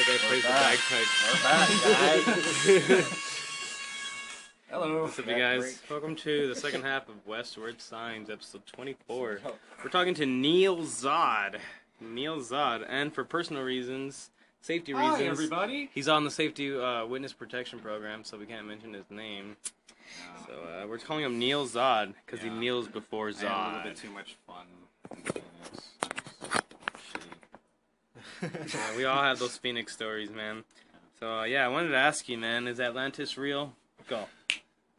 The guy plays the bagpipes. We're back, guys. Hello. What's up, you guys? Welcome to the second half of Westward Signs, episode 24. We're talking to Neil Zod. Neil Zod, and for personal reasons, safety reasons, Hi, everybody. he's on the Safety Witness Protection Program, so we can't mention his name. So we're calling him Neil Zod because he kneels before Zod. I had a little bit too much fun. Shitty. We all have those Phoenix stories, man. So I wanted to ask you, man, is Atlantis real? Go.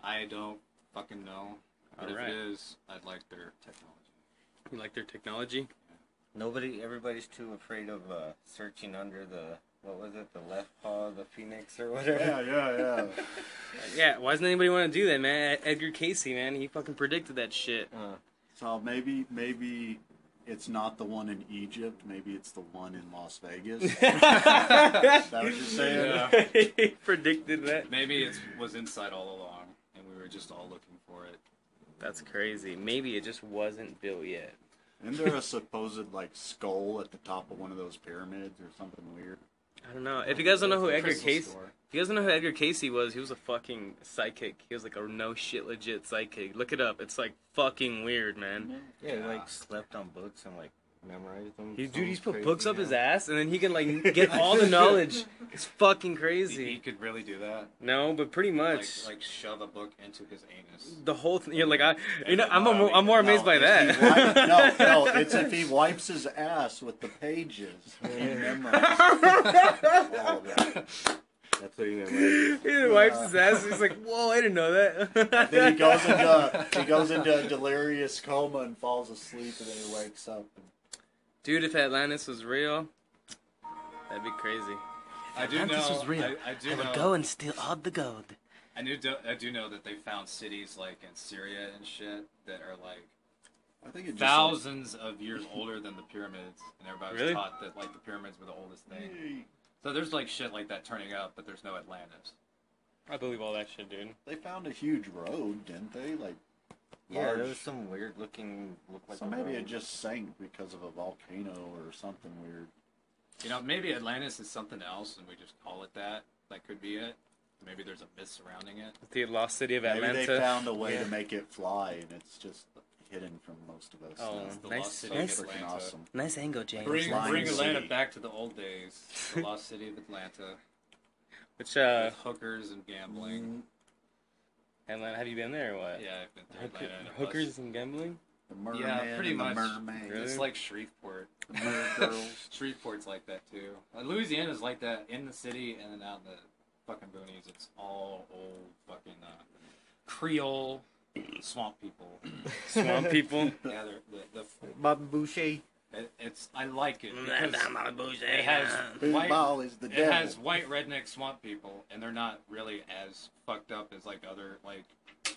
I don't fucking know. But Alright. if it is, I'd like their technology. You like their technology? Everybody's too afraid of searching under the, what was it, the left paw of the phoenix or whatever? Yeah. Yeah, why doesn't anybody want to do that, man? Edgar Casey, man, he fucking predicted that shit. So maybe it's not the one in Egypt. Maybe it's the one in Las Vegas. Is that what you're saying? Yeah. He predicted that. Maybe it was inside all along, and we were just all looking for it. That's crazy. Maybe it just wasn't built yet. Isn't there a supposed skull at the top of one of those pyramids or something weird? I don't know. If you guys don't know who Edgar Crystal Casey, store. if you guys don't know who Edgar Casey was, he was a fucking psychic. He was like a no shit legit psychic. Look it up. It's like fucking weird, man. Yeah, he slept on books and memorized them. He's put books up his ass, and then he can get all the knowledge. It's fucking He crazy. could really do that. No, but pretty much Like shove a book into his anus. the whole thing. You're like I'm more amazed by if that. he no, it's if he wipes his ass with the pages. He memorizes all of that. That's what he memorized. He wipes his ass. He's like, "Whoa, I didn't know that." Then he goes into a delirious coma and falls asleep, and then he wakes up. Dude, if Atlantis was real, that'd be crazy. I do Atlantis know. was real. I do I would know. go and steal all the gold. I do know that they found cities like in Syria and shit that are like I think it just thousands of years older than the pyramids, and everybody was Really? taught that like the pyramids were the oldest thing. So there's like shit like that turning up, but there's no Atlantis. I believe all that shit, dude. They found a huge road, didn't they? Yeah, large. there was some weird looking, looked like So a maybe road. it just sank because of a volcano or something weird. You know, maybe Atlantis is something else, and we just call it that. That could be it. Maybe there's a myth surrounding it. The lost city of Maybe Atlanta. they found a way Yeah. to make it fly, and it's just hidden from most of us. Oh, It's the nice- lost city nice- of Freaking Atlanta. awesome. Nice angle, James. Bring Flying Atlanta city. back to the old days. The lost city of Atlanta. Which With hookers and gambling. Atlanta? Have you been there or what? Yeah, I've been through Atlanta. in a bus. Hookers and gambling. The merman Yeah, pretty and the much. mermaid. Really? It's like Shreveport. The mer girls. Shreveport's like that too. Louisiana's like that in the city, and then out in the fucking boonies, it's all old fucking Creole swamp people. Swamp people. Yeah, the Bob Boucher. it's I like it because it has Big white. ball is the It devil. has white redneck swamp people, and they're not really as fucked up as like other like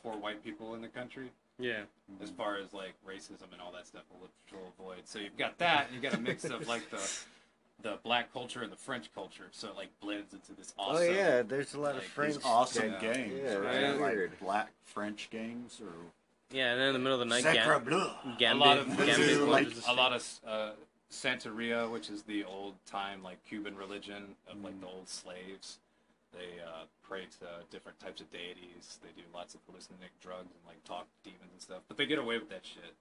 poor white people in the country. Yeah. As far as like racism and all that stuff, we'll avoid. So you've got that, and you got a mix of like the black culture and the French culture, so it like blends into this awesome. Oh yeah, there's a lot of like, French. These awesome Yeah. gangs, Yeah, right? right. Weird. Like black French gangs or Yeah, and then in the middle of the night, Sacre bleu. Gambit. A lot of Gambit like- was a lot of Santeria, which is the old time like Cuban religion of like the old slaves. They pray to different types of deities. They do lots of hallucinogenic drugs and like talk to demons and stuff. But they get away with that shit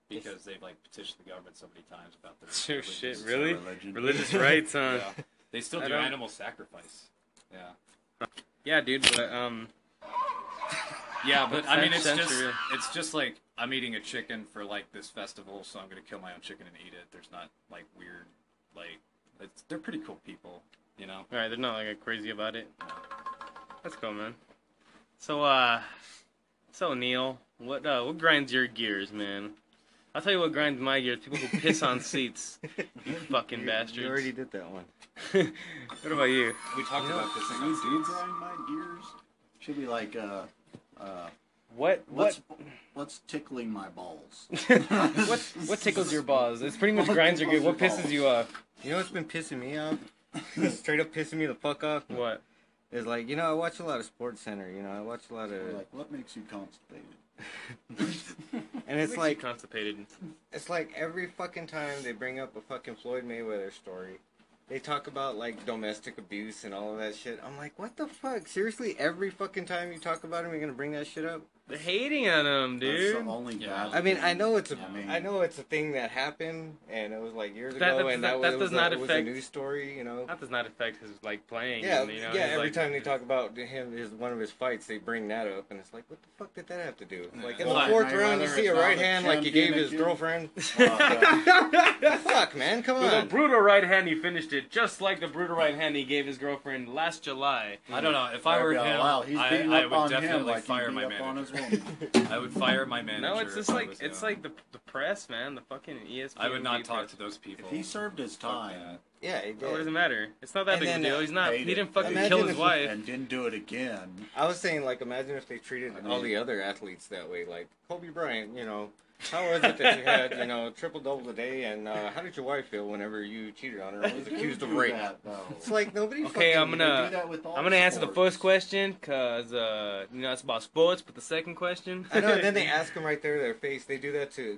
because they've like petitioned the government so many times about their Oh, shit, religious- really? religion. Religious rights, huh? Yeah. They still I do don't- animal sacrifice. Yeah. Yeah, dude, but Yeah, but I mean, French Santeria. it's just like I'm eating a chicken for like this festival, so I'm gonna kill my own chicken and eat it. There's not like weird, like they're pretty cool people, you know. Alright, they're not like crazy about it. That's cool, man. So Neil, what grinds your gears, man? I'll tell you what grinds my gears. People who piss on seats. You fucking bastards. You already did that one. What about you? We talked about this thing You on do seats. grind my gears. Should be like What what's tickling my balls. what tickles your balls? It's pretty much What grinds your gears. tickles What your pisses you off? You know what's been pissing me off? Straight up pissing me the fuck off. What? Is like, you know, I watch a lot of Sports Center. You know, I watch a lot of, Like, what makes you constipated? and it's Makes you like, constipated. it's like every fucking time they bring up a fucking Floyd Mayweather story, they talk about like domestic abuse and all of that shit. I'm like, what the fuck? Seriously, every fucking time you talk about him, you're gonna bring that shit up? They're hating on him, That's dude. the only Yeah. bad I mean, thing. I know it's a, I mean- I know it's a thing that happened, and it was like years That- ago, that- and that was, does it not was a affect- news story, you know. That does not affect his like playing. Yeah, and, you know, yeah. he's Every like- time they talk about him, one of his fights, they bring that up, and it's like, what the fuck did that have to do? Like in Well, the fourth Mayweather round, you is see a now right the hand like he champion gave his again. girlfriend. Yeah. Fuck, man, come With a on. brutal right hand, he finished it just like the brutal right hand he gave his girlfriend last July. I don't know. If I were him, Wow, he's beating I up would on him definitely like fire he my beat up on his manager. woman. I would fire my manager. No, it's just if I like was it's him. like the press, man. The fucking ESPN. I would not press. talk to those people. If he served his Fuck time that. Yeah, he Oh, what does did. it matter? It's not that And big of a then, deal. He's not. hated He didn't it. fucking Imagine kill if his he- wife. and didn't do it again. I was saying, like, imagine if they treated I mean- all the other athletes that way, like Kobe Bryant. You know, how was it that you had, you know, triple double a day, and how did your wife feel whenever you cheated on her or was They accused of do rape? that, though. It's like nobody. Okay, fucking, I'm They gonna- do that with all I'm gonna answer the sports. first question because you know it's about sports, but the second question. I know, and then they ask him right there to their face. They do that to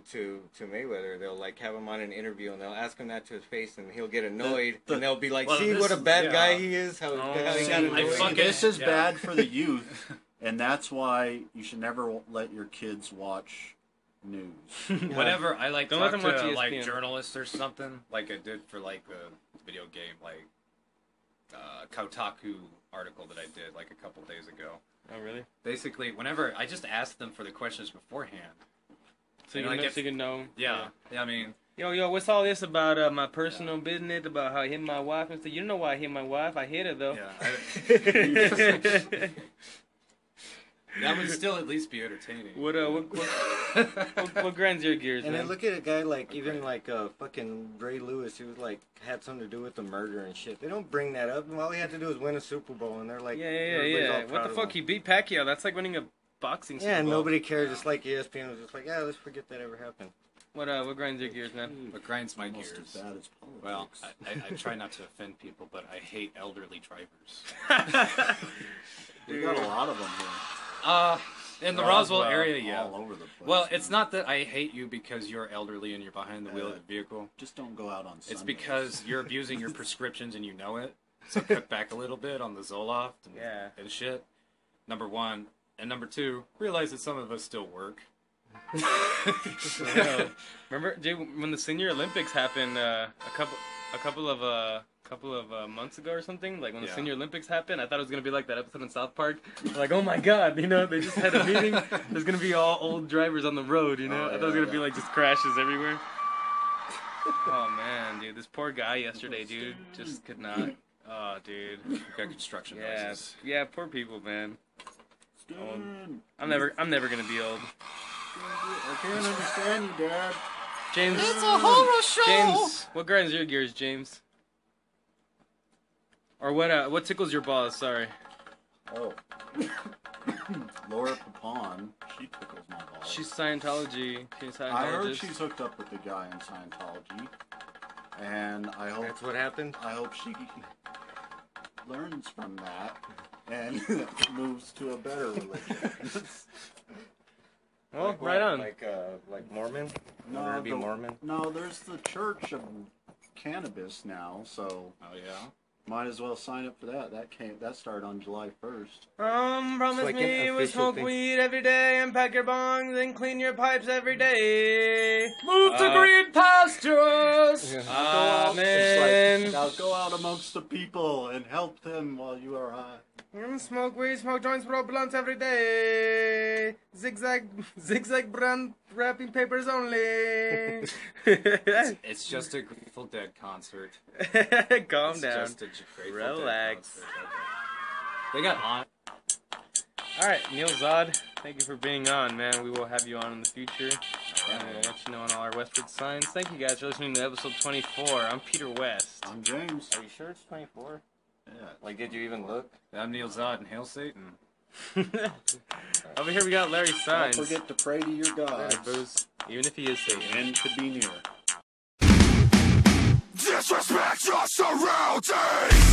Mayweather. They'll like have him on an interview and they'll ask him that to his face, and he'll get annoyed, The- and they'll be like, well, "See this what a is- bad yeah. guy he is. How Oh, he see, got I annoyed." fucking- This is Yeah. bad for the youth, and that's why you should never let your kids watch news. Whenever I like Don't talk let them watch to like ESPN. journalists or something, like I did for like a video game, like Kotaku article that I did like a couple days ago. Oh really? Basically, whenever I just asked them for the questions beforehand. So you And I know, get- so you can know. Yeah, I mean, Yo, what's all this about my personal business, about how I hit my wife and stuff? You don't know why I hit my wife. I hit her, though. yeah, that would still at least be entertaining. what grinds your gears, And then man? look at a guy like even like fucking Ray Lewis, who was like had something to do with the murder and shit. They don't bring that up. And all he had to do was win a Super Bowl, and they're like, everybody's all What proud the of fuck? He him. beat Pacquiao. That's like winning a boxing Super Yeah, and Bowl. nobody cared. Just like ESPN was just like, yeah, let's forget that ever happened. What grinds your gears, man? What grinds my Almost gears? as bad as politics. Well, I try not to offend people, but I hate elderly drivers. we got a lot of them here. In the Roswell area, yeah. all over the place. Well, it's not that I hate you because you're elderly and you're behind the wheel of the vehicle. Just don't go out on Sundays. It's because you're abusing your prescriptions and you know it. So cut back a little bit on the Zoloft and, Yeah. and shit. Number one. And number two, realize that some of us still work. Remember, Jay, when the Senior Olympics happened a couple of months ago or something? Like when the Yeah. Senior Olympics happened, I thought it was gonna be like that episode in South Park. Like, oh my God, you know, they just had a meeting. There's gonna be all old drivers on the road, you know. Oh, I thought it was gonna yeah. be like just crashes everywhere. Oh man, dude, this poor guy yesterday, dude, just could not. Oh, dude. We've got construction Yeah, noises. yeah, poor people, man. Stan, I'm never gonna be old. I can't understand you, Dad. James. It's a horror show! James, what grinds your gears, James? Or what tickles your balls? Sorry. Oh. Laura Papon, she tickles my balls. She's Scientology. She's Scientologist. I heard she's hooked up with the guy in Scientology, and I hope That's what happened. she learns from that and moves to a better religion. Well, Like right what? on. Like Mormon. No, Wanted to be the- Mormon. No, there's the Church of Cannabis now, so Oh, yeah? might as well sign up for that. That started on July 1st. Promise It's like an me we'll official smoke thing. weed every day and pack your bongs and clean your pipes every day. Move to green pastures! Amen. Now go out amongst the people and help them while you are high. Smoke weed, smoke joints, roll blunts every day. Zigzag brand wrapping papers only. It's just a Grateful Dead concert. Calm It's down. just a Grateful Relax. Dead concert. They got on. All right, Neil Zod, thank you for being on, man. We will have you on in the future. And we'll let you know on all our Westward signs. Thank you guys for listening to episode 24. I'm Peter West. I'm James. Are you sure it's 24? Yeah. Like, did you even look? I'm Neil Zod and Hail Satan. Over here we got Larry Don't Signs. forget to pray to your God. Booze, even if he is Satan. And could be near. Disrespect your surroundings.